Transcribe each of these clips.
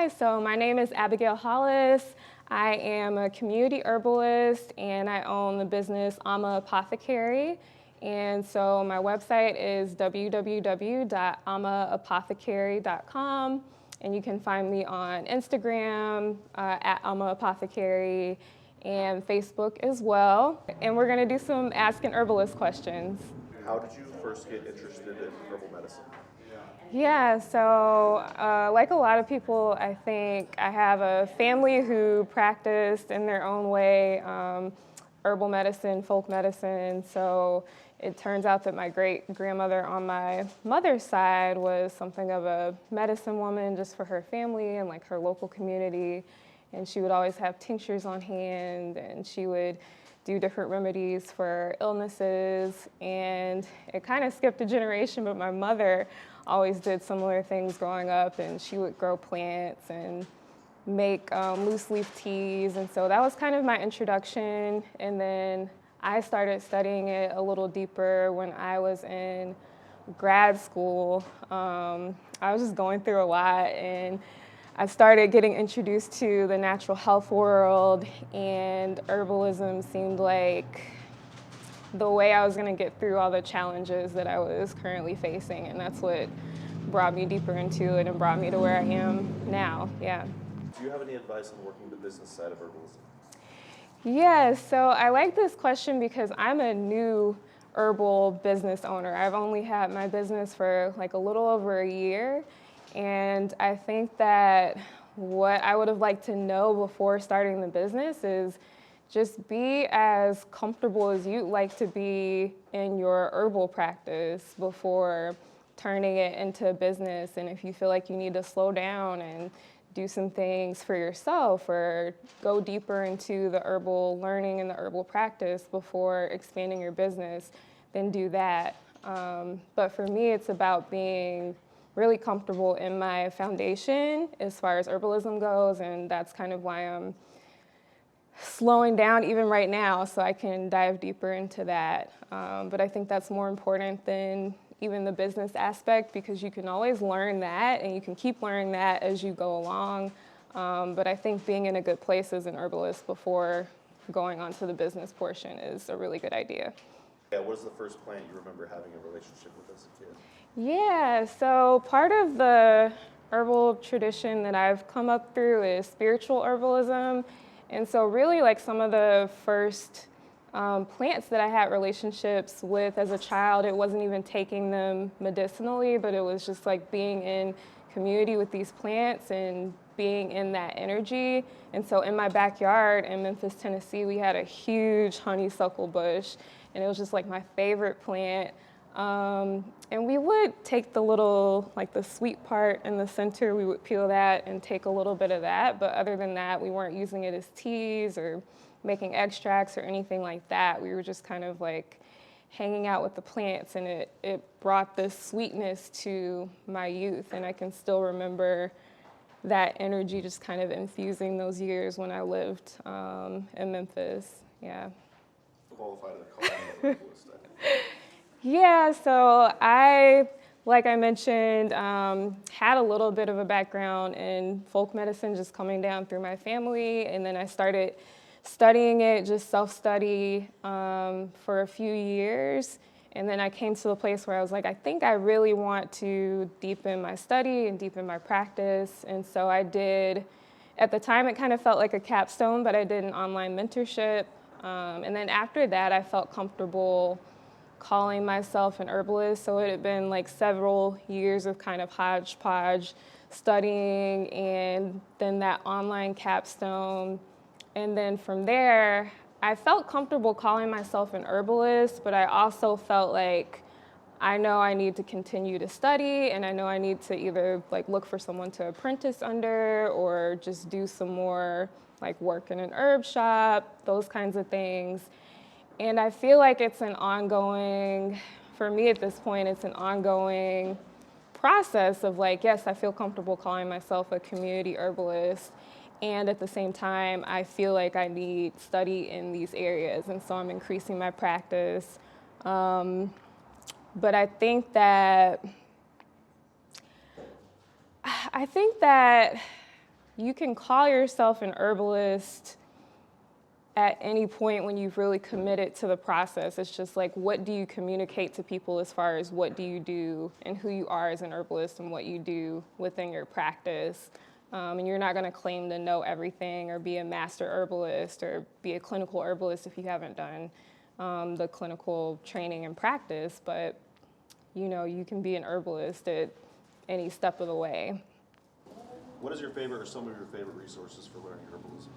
Hi, so my name is Abigail Hollis. I am a community herbalist and I own the business Apothecary. And so my website is www.amaapothecary.com, and you can find me on Instagram at Apothecary and Facebook as well. And we're going to do some Ask an Herbalist questions. How did you first get interested in herbal medicine? Yeah, so like a lot of people, I think I have a family who practiced in their own way herbal medicine, folk medicine. So it turns out that my great-grandmother on my mother's side was something of a medicine woman just for her family and like her local community. And she would always have tinctures on hand, and she would do different remedies for illnesses. And it kind of skipped a generation, but my mother always did similar things growing up, and she would grow plants and make loose leaf teas. And so that was kind of my introduction. And then I started studying it a little deeper when I was in grad school. I was just going through a lot, and I started getting introduced to the natural health world, and herbalism seemed like the way I was going to get through all the challenges that I was currently facing, and that's what brought me deeper into it and brought me to where I am now. Yeah. Do you have any advice on working the business side of herbalism? Yeah, so I like this question because I'm a new herbal business owner. I've only had my business for like a little over a year, and I think that what I would have liked to know before starting the business is just be as comfortable as you'd like to be in your herbal practice before turning it into a business. And if you feel like you need to slow down and do some things for yourself or go deeper into the herbal learning and the herbal practice before expanding your business, then do that. But for me, it's about being really comfortable in my foundation as far as herbalism goes, and that's kind of why I'm slowing down even right now so I can dive deeper into that. But I think that's more important than even the business aspect, because you can always learn that and you can keep learning that as you go along. But I think being in a good place as an herbalist before going on to the business portion is a really good idea. Yeah, what is the first plant you remember having a relationship with as a kid? Yeah, so part of the herbal tradition that I've come up through is spiritual herbalism. And so really like some of the first plants that I had relationships with as a child, it wasn't even taking them medicinally, but it was just like being in community with these plants and being in that energy. And so in my backyard in Memphis, Tennessee, we had a huge honeysuckle bush, and it was just like my favorite plant. And we would take the little, like the sweet part in the center, we would peel that and take a little bit of that. But other than that, we weren't using it as teas or making extracts or anything like that. We were just kind of like hanging out with the plants, and it brought this sweetness to my youth. And I can still remember that energy just kind of infusing those years when I lived in Memphis. Yeah. Qualified as a herbalist. Yeah, so I, like I mentioned, had a little bit of a background in folk medicine just coming down through my family, and then I started studying it, just self-study for a few years. And then I came to the place where I was like, I think I really want to deepen my study and deepen my practice. And so I did, at the time it kind of felt like a capstone, but I did an online mentorship. And then after that, I felt comfortable calling myself an herbalist. So it had been like several years of kind of hodgepodge studying, and then that online capstone. And then from there, I felt comfortable calling myself an herbalist, but I also felt like I know I need to continue to study, and I know I need to either like look for someone to apprentice under or just do some more like work in an herb shop, those kinds of things. And I feel like it's an ongoing, for me at this point, it's an ongoing process of like, yes, I feel comfortable calling myself a community herbalist, and at the same time, I feel like I need study in these areas, and so I'm increasing my practice. But I think that you can call yourself an herbalist at any point when you've really committed to the process. It's just like, what do you communicate to people as far as what do you do and who you are as an herbalist and what you do within your practice. And you're not going to claim to know everything or be a master herbalist or be a clinical herbalist if you haven't done the clinical training and practice, but you can be an herbalist at any step of the way. What is your favorite or some of your favorite resources for learning herbalism?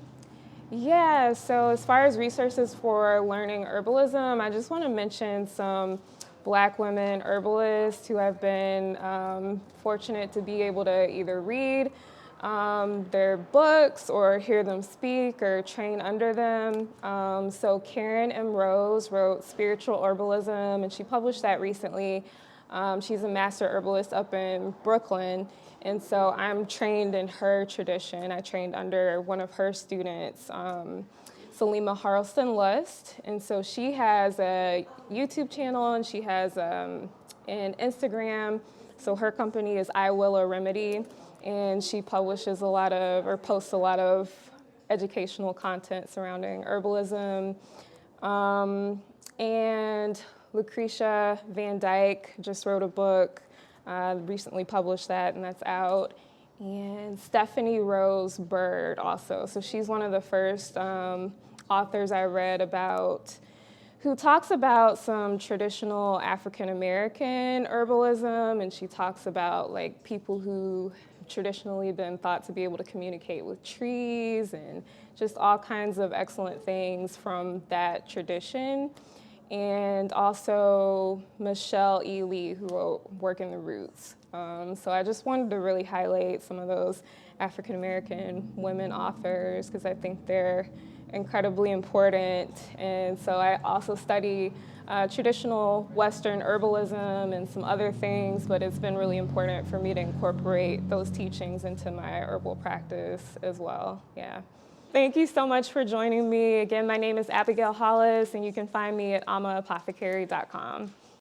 Yeah, so as far as resources for learning herbalism, I just want to mention some Black women herbalists who have been fortunate to be able to either read their books or hear them speak or train under them. So Karen M. Rose wrote Spiritual Herbalism, and she published that recently. She's a master herbalist up in Brooklyn, and so I'm trained in her tradition. I trained under one of her students, Salima Harleston Lust, and so she has a YouTube channel and she has an Instagram. So her company is I Will a Remedy, and she publishes posts a lot of educational content surrounding herbalism. And Lucretia Van Dyke just wrote a book, recently published that, and that's out. And Stephanie Rose Bird also. So she's one of the first authors I read about who talks about some traditional African American herbalism, and she talks about like people who traditionally been thought to be able to communicate with trees and just all kinds of excellent things from that tradition. And also Michelle E. Lee, who wrote Work in the Roots. So I just wanted to really highlight some of those African American women authors because I think they're incredibly important. And so I also study traditional Western herbalism and some other things, but it's been really important for me to incorporate those teachings into my herbal practice as well. Yeah. Thank you so much for joining me. Again, my name is Abigail Hollis, and you can find me at amaapothecary.com.